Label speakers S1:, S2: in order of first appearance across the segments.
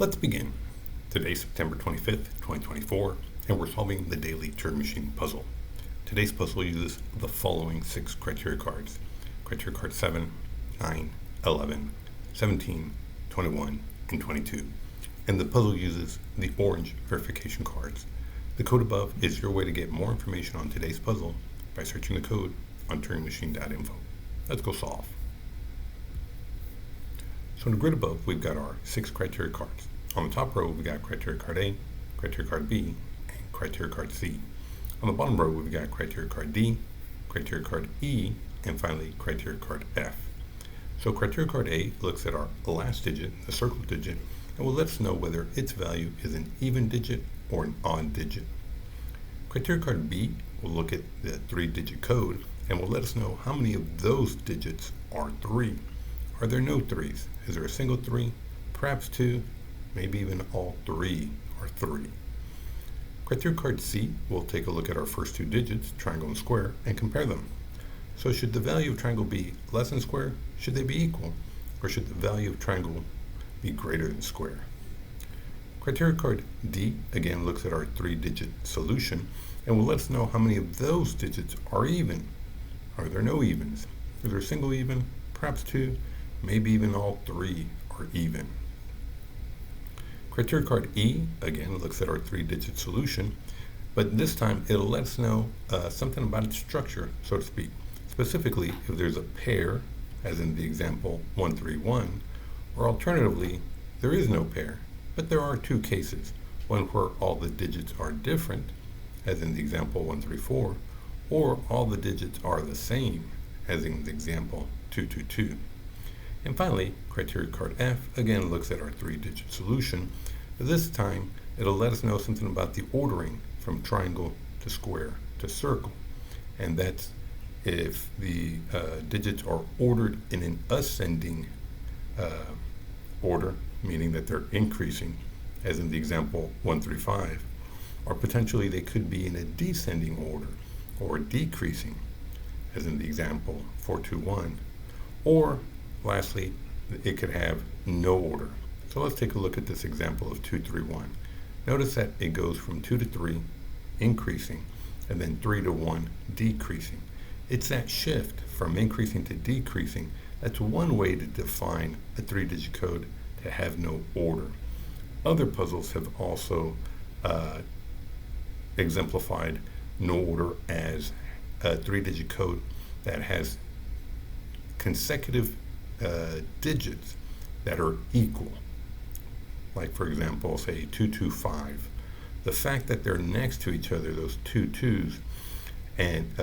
S1: Let's begin. Today's September 25th, 2024, and we're solving the Daily Turing Machine Puzzle. Today's puzzle uses the following 6 criteria cards. Criteria card 7, 9, 11, 17, 21, and 22. And the puzzle uses the orange verification cards. The code above is your way to get more information on today's puzzle by searching the code on turingmachine.info. Let's go solve. So in the grid above, we've got our 6 criteria cards. On the top row, we've got criteria card A, criteria card B, and criteria card C. On the bottom row, we've got criteria card D, criteria card E, and finally criteria card F. So criteria card A looks at our last digit, the circle digit, and will let us know whether its value is an even digit or an odd digit. Criteria card B will look at the 3-digit code and will let us know how many of those digits are 3. Are there no 3s? Is there a single 3? Perhaps 2? Maybe even all 3 are 3. Criteria card C will take a look at our first 2 digits, triangle and square, and compare them. So should the value of triangle be less than square? Should they be equal? Or should the value of triangle be greater than square? Criteria card D again looks at our 3-digit solution and will let us know how many of those digits are even. Are there no evens? Is there a single even? Perhaps 2? Maybe even all 3 are even. Criteria card E again looks at our 3-digit solution, but this time it'll let us know something about its structure, so to speak. Specifically, if there's a pair, as in the example 131, or alternatively, there is no pair, but there are 2 cases, one where all the digits are different, as in the example 134, or all the digits are the same, as in the example 222. And finally, criteria card F again looks at our 3-digit solution, but this time it'll let us know something about the ordering from triangle to square to circle, and that's if the digits are ordered in an ascending order, meaning that they're increasing, as in the example 135, or potentially they could be in a descending order or decreasing, as in the example 421, or lastly, it could have no order. So let's take a look at this example of 231. Notice that it goes from 2 to 3, increasing, and then 3 to 1, decreasing. It's that shift from increasing to decreasing that's one way to define a 3-digit code to have no order. Other puzzles have also exemplified no order as a 3-digit code that has consecutive digits that are equal. Like for example, say 225. The fact that they're next to each other, those 2 2s, and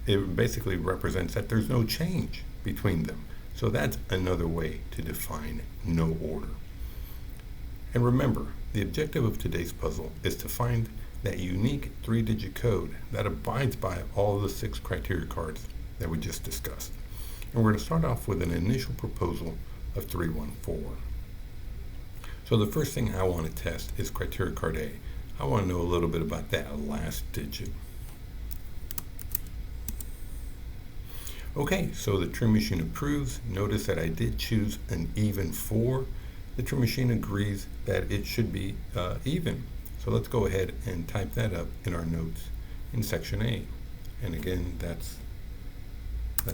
S1: it basically represents that there's no change between them. So that's another way to define no order. And remember, the objective of today's puzzle is to find that unique 3-digit code that abides by all of the 6 criteria cards that we just discussed. And we're going to start off with an initial proposal of 314. So the first thing I want to test is criteria card A. I want to know a little bit about that last digit. Okay, so the Turing Machine approves. Notice that I did choose an even 4. The Turing Machine agrees that it should be even. So let's go ahead and type that up in our notes in section A. And again, that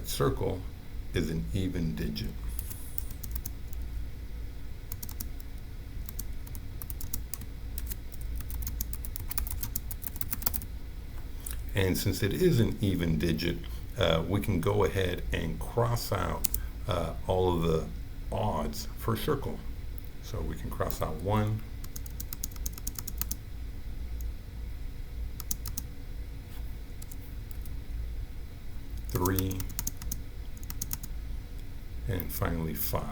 S1: circle is an even digit. And since it is an even digit, we can go ahead and cross out all of the odds for a circle. So we can cross out 1, 3, and finally 5.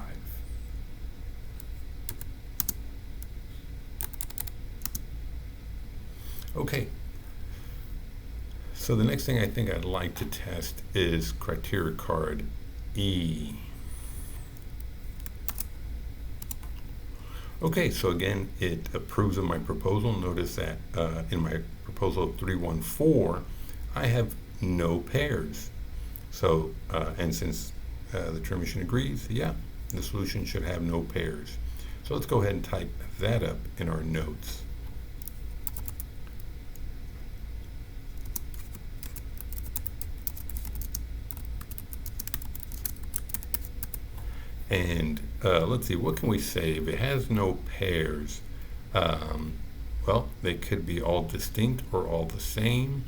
S1: Okay, so the next thing I think I'd like to test is criteria card E. Okay, so again, it approves of my proposal. Notice that in my proposal 314, I have no pairs. So, and since the Turing Machine agrees, yeah, the solution should have no pairs. So let's go ahead and type that up in our notes. And let's see, what can we say? If it has no pairs, well, they could be all distinct or all the same.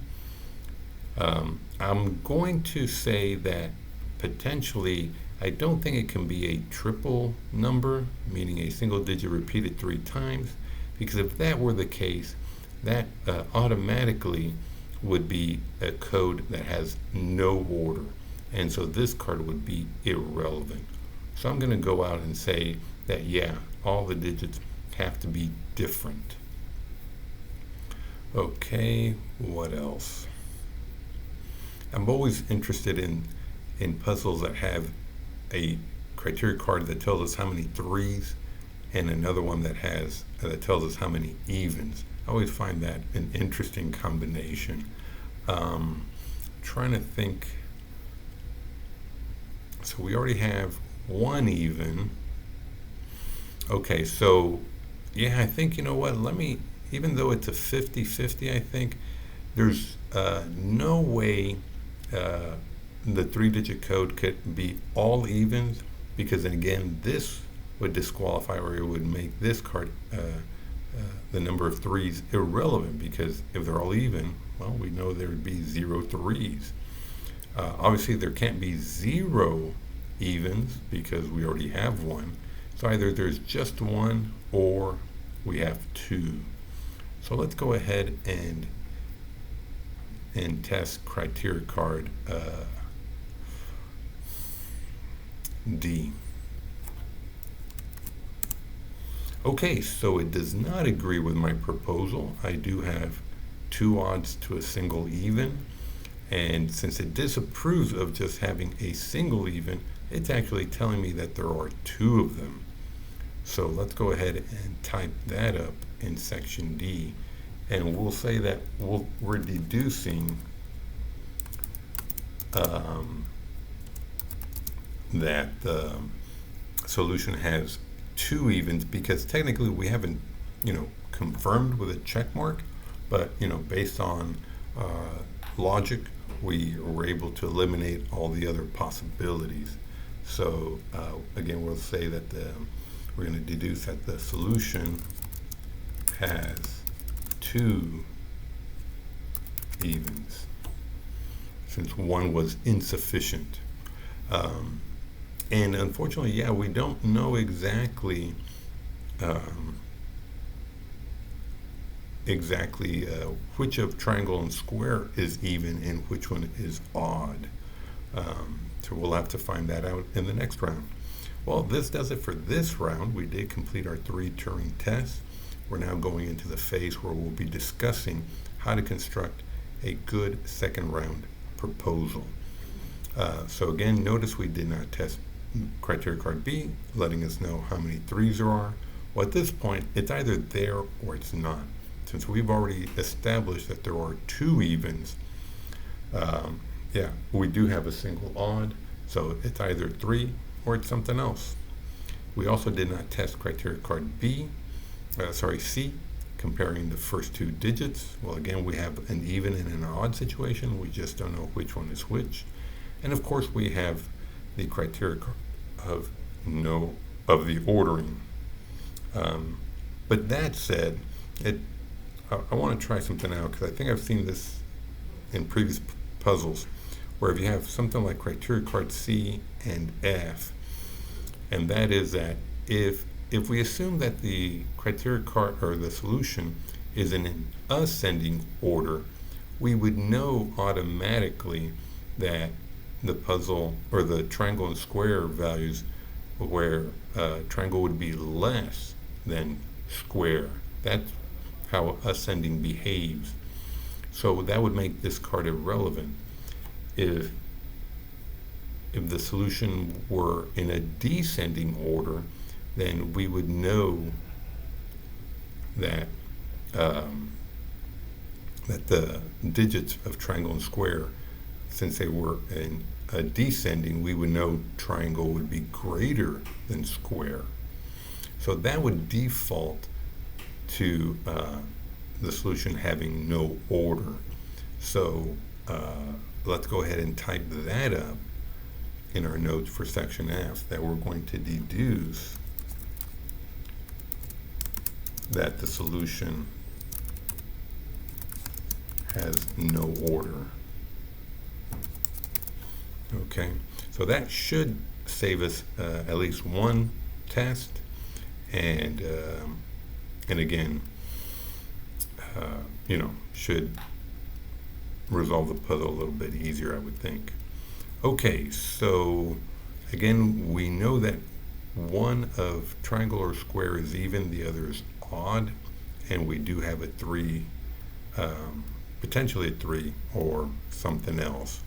S1: I'm going to say that potentially, I don't think it can be a triple number, meaning a single digit repeated 3 times, because if that were the case, that automatically would be a code that has no order. And so this card would be irrelevant. So I'm going to go out and say that, yeah, all the digits have to be different. Okay, what else? I'm always interested in puzzles that have a criteria card that tells us how many 3s and another one that tells us how many evens. I always find that an interesting combination. Trying to think. So we already have 1 even. Okay, so yeah, I think, you know what, even though it's a 50-50, I think there's no way the 3-digit code could be all evens, because then again, this would disqualify, or it would make this card, the number of 3s, irrelevant, because if they're all even, well, we know there would be 0 3s. Obviously, there can't be 0 evens because we already have 1. So either there's just 1 or we have 2. So let's go ahead and test criteria card D. Okay, so it does not agree with my proposal. I do have 2 odds to a single even, and since it disapproves of just having a single even, it's actually telling me that there are 2 of them. So let's go ahead and type that up in section D, and we'll say that we're deducing that the solution has 2 evens, because technically we haven't, confirmed with a check mark, but, based on logic, we were able to eliminate all the other possibilities. So again, we'll say that we're going to deduce that the solution has 2 evens, since 1 was insufficient. And unfortunately, yeah, we don't know exactly which of triangle and square is even and which one is odd. So we'll have to find that out in the next round. Well, this does it for this round. We did complete our 3 Turing tests. We're now going into the phase where we'll be discussing how to construct a good second round proposal. So again, notice we did not test criteria card B, letting us know how many 3s there are. Well, at this point, it's either there or it's not. Since we've already established that there are 2 evens, yeah, we do have a single odd, so it's either 3 or it's something else. We also did not test criteria card C, comparing the first 2 digits. Well, again, we have an even and an odd situation. We just don't know which one is which. And of course, we have the criteria of the ordering. But that said, I want to try something out, because I think I've seen this in previous puzzles, where if you have something like criteria card C and F, and that is that if we assume that the criteria card or the solution is in an ascending order, we would know automatically that the puzzle, or the triangle and square values, where triangle would be less than square. That's how ascending behaves. So that would make this card irrelevant. If the solution were in a descending order, then we would know that that the digits of triangle and square, since they were in a descending, we would know triangle would be greater than square. So that would default to the solution having no order. So let's go ahead and type that up in our notes for section F, that we're going to deduce that the solution has no order. Okay, so that should save us at least one test, and again, should resolve the puzzle a little bit easier, I would think. Okay, so again, we know that one of triangle or square is even, the other is odd, and we do have a 3, potentially a 3 or something else.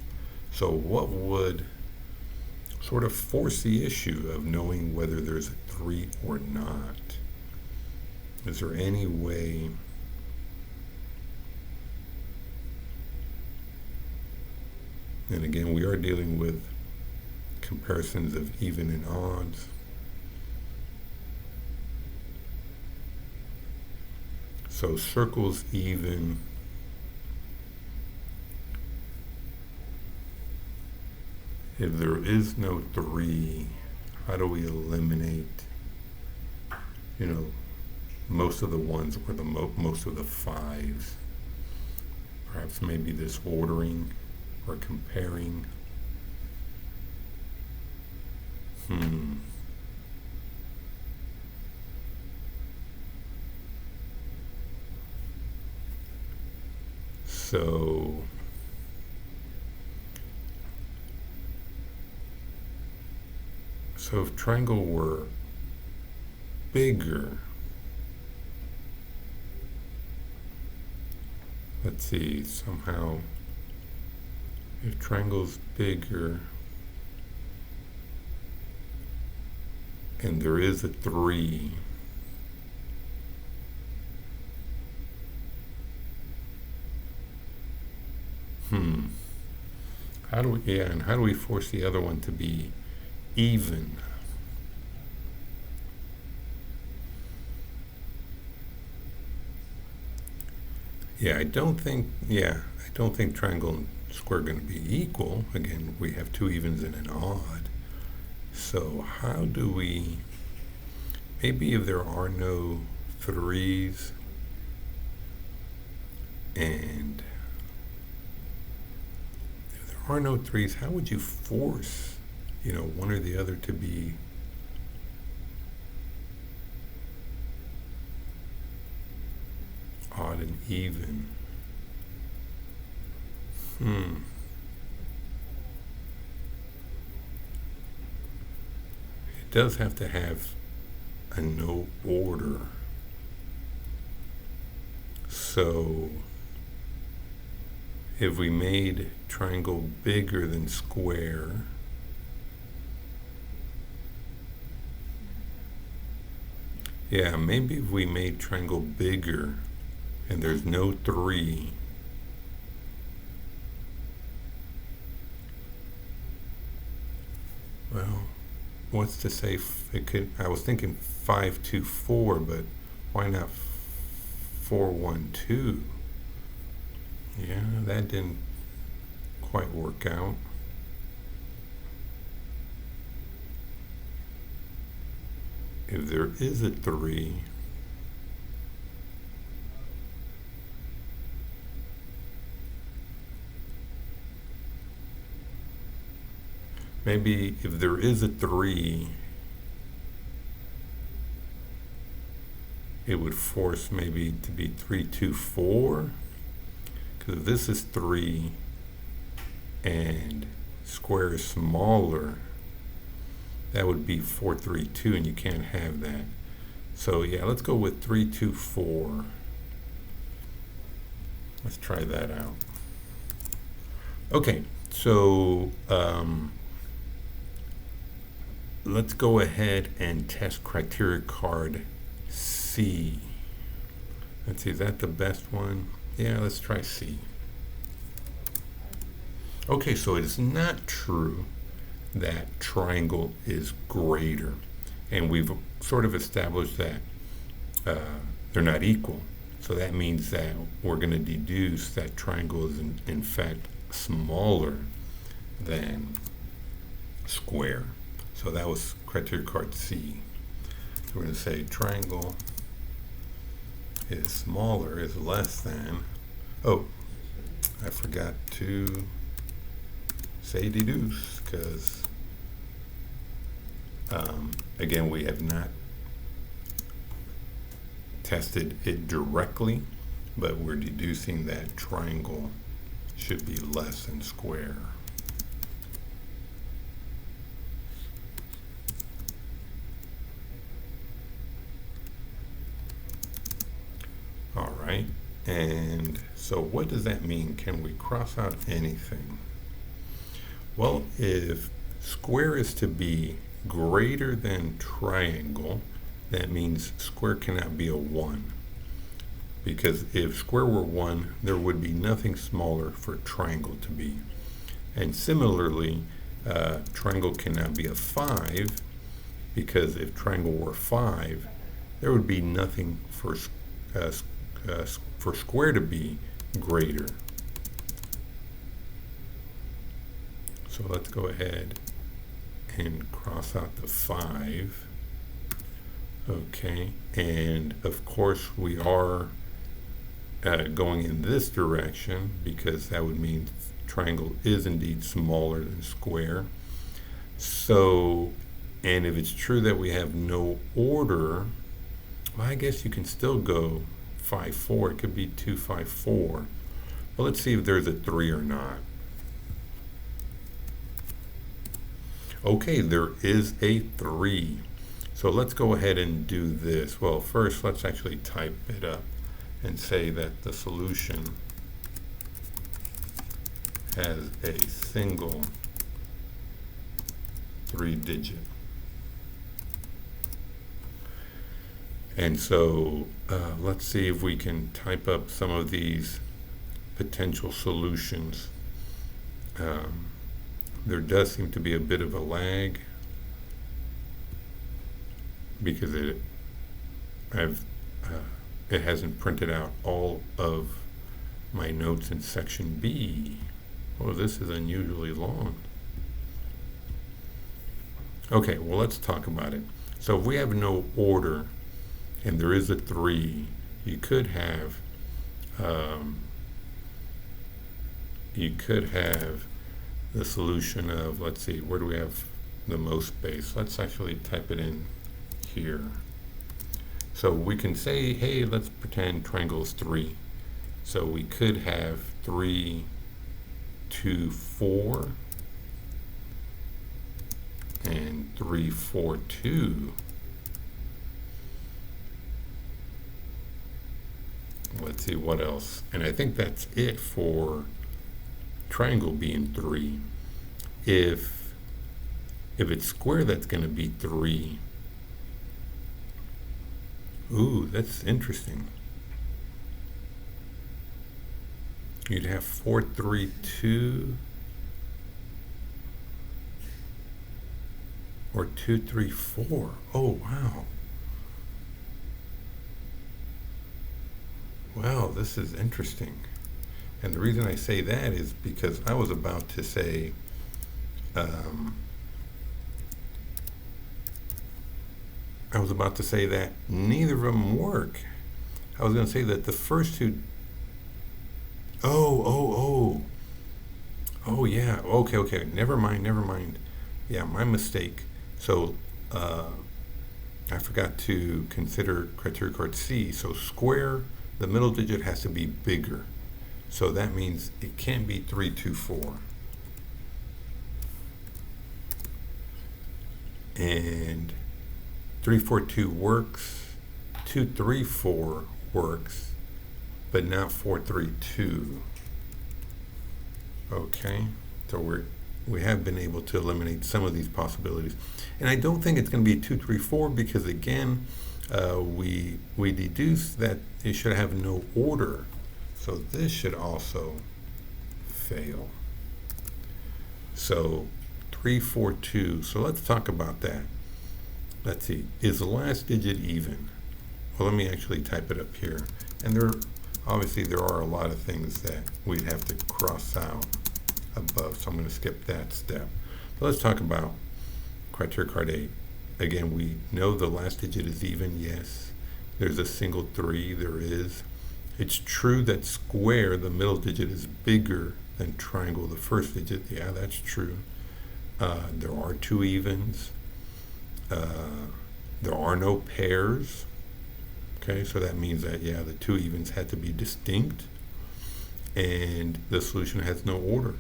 S1: So what would sort of force the issue of knowing whether there's a 3 or not? Is there any way and again, we are dealing with comparisons of even and odds. So circles even. If there is no 3, how do we eliminate, most of the ones or the most of the 5s? Perhaps maybe this ordering or comparing. So if triangle were bigger, let's see, somehow, if triangle's bigger and there is a 3, how do we force the other one to be even? I don't think triangle and square are going to be equal. Again, we have 2 evens and an odd. So how do we, maybe if there are no 3s and if there are no 3s, how would you force, one or the other to be odd and even? It does have to have a no order. So if we made triangle bigger than square, maybe if we made triangle bigger and there's no 3, well, what's to say it could, I was thinking 5, 2, 4, but why not 4, 1, 2? That didn't quite work out. If there is a 3, maybe if there is a 3, it would force maybe to be 3, 2, 4. Because if this is 3 and square is smaller, that would be 4, 3, 2, and you can't have that. So let's go with 3, 2, 4. Let's try that out. Okay, so let's go ahead and test criteria card C. Let's see, is that the best one? Let's try C. Okay, so it is not true that triangle is greater. And we've sort of established that they're not equal. So that means that we're going to deduce that triangle is in fact smaller than square. So that was criteria card C. So we're going to say triangle is smaller, is less than, oh, I forgot to say deduce, because again, we have not tested it directly, but we're deducing that triangle should be less than square. All right, and so what does that mean? Can we cross out anything? Well, if square is to be greater than triangle, that means square cannot be a 1. Because if square were 1, there would be nothing smaller for triangle to be. And similarly, triangle cannot be a 5, because if triangle were 5, there would be nothing for square to be greater. So let's go ahead and cross out the 5. Okay, and of course we are going in this direction, because that would mean triangle is indeed smaller than square. So, and if it's true that we have no order, well, I guess you can still go 5, 4. It could be 2, 5, 4. But let's see if there's a 3 or not. Okay, there is a 3. So let's go ahead and do this. Well, first let's actually type it up and say that the solution has a single 3-digit. And so let's see if we can type up some of these potential solutions. There does seem to be a bit of a lag, because it hasn't printed out all of my notes in section B. Oh, this is unusually long. Okay, well, let's talk about it. So if we have no order and there is a 3, you could have the solution of, let's see, where do we have the most space? Let's actually type it in here. So we can say, hey, let's pretend triangle is 3. So we could have 3, 2, 4, and 3, 4, 2. Let's see what else. And I think that's it for triangle being 3. If it's square, that's going to be 3. Ooh, that's interesting. You'd have 4, 3, 2, or 2, 3, 4. Oh, wow. Wow, this is interesting. And the reason I say that is because I was about to say that neither of them work. I was going to say that the first two. Oh, yeah. Okay. Never mind. Yeah, my mistake. So I forgot to consider criteria card C. So square, the middle digit has to be bigger. So that means it can't be 3, 2, 4. And 3, 4, 2 works. 2, 3, 4 works, but not 4, 3, 2. Okay, so we have been able to eliminate some of these possibilities. And I don't think it's going to be 2, 3, 4 because again, we deduce that it should have no order. So this should also fail. So 3, 4, 2. So let's talk about that. let's see, is the last digit even? Well, let me actually type it up here. And obviously there are a lot of things that we'd have to cross out above, so I'm going to skip that step. But let's talk about criteria card 8. Again, we know the last digit is even, yes. There's a single 3, there is. It's true that square, the middle digit, is bigger than triangle, the first digit. Yeah, that's true. There are 2 evens. There are no pairs. Okay, so that means that, yeah, the 2 evens had to be distinct, and the solution has no order.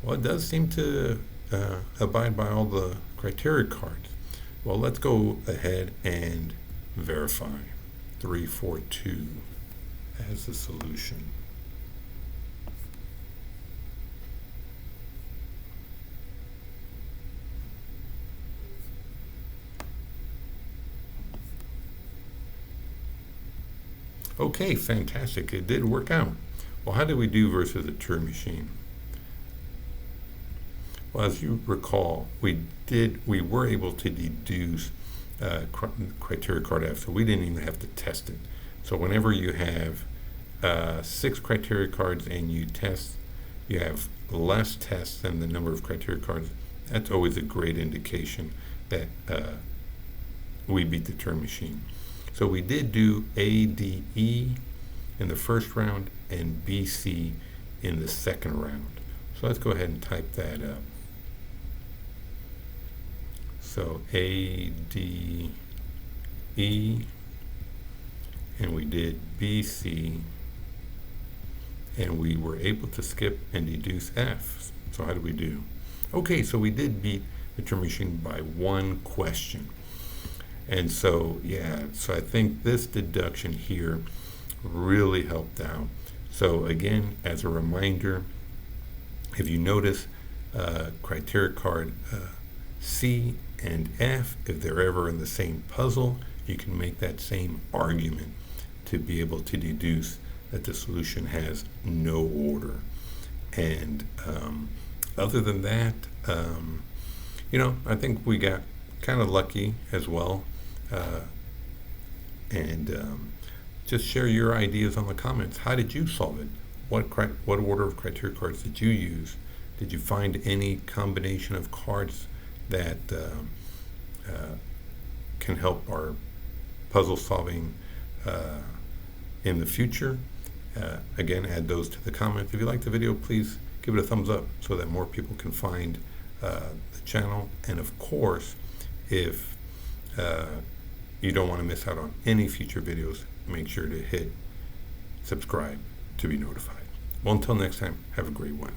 S1: Well, it does seem to abide by all the criteria cards. Well, let's go ahead and verify 3, 4, 2 as the solution. Okay, fantastic. It did work out. Well, how did we do versus the Turing machine? Well, as you recall, we were able to deduce criteria card F, so we didn't even have to test it. So whenever you have 6 criteria cards and you have less tests than the number of criteria cards, that's always a great indication that we beat the Turing machine. So we did do A, D, E in the first round and B, C in the second round. So let's go ahead and type that up. So A, D, E, and we did B, C, and we were able to skip and deduce F. So how did we do? Okay, so we did beat the Turing machine by 1 question. And so, yeah, so I think this deduction here really helped out. So again, as a reminder, if you notice criteria card C and F, if they're ever in the same puzzle, you can make that same argument to be able to deduce that the solution has no order. And other than that, I think we got kind of lucky as well. Just share your ideas on the comments. How did you solve it? What order of criteria cards did you use? Did you find any combination of cards that can help our puzzle solving in the future? Again, add those to the comments. If you like the video, please give it a thumbs up so that more people can find the channel. And of course, if you don't want to miss out on any future videos, make sure to hit subscribe to be notified. Well, until next time, have a great one.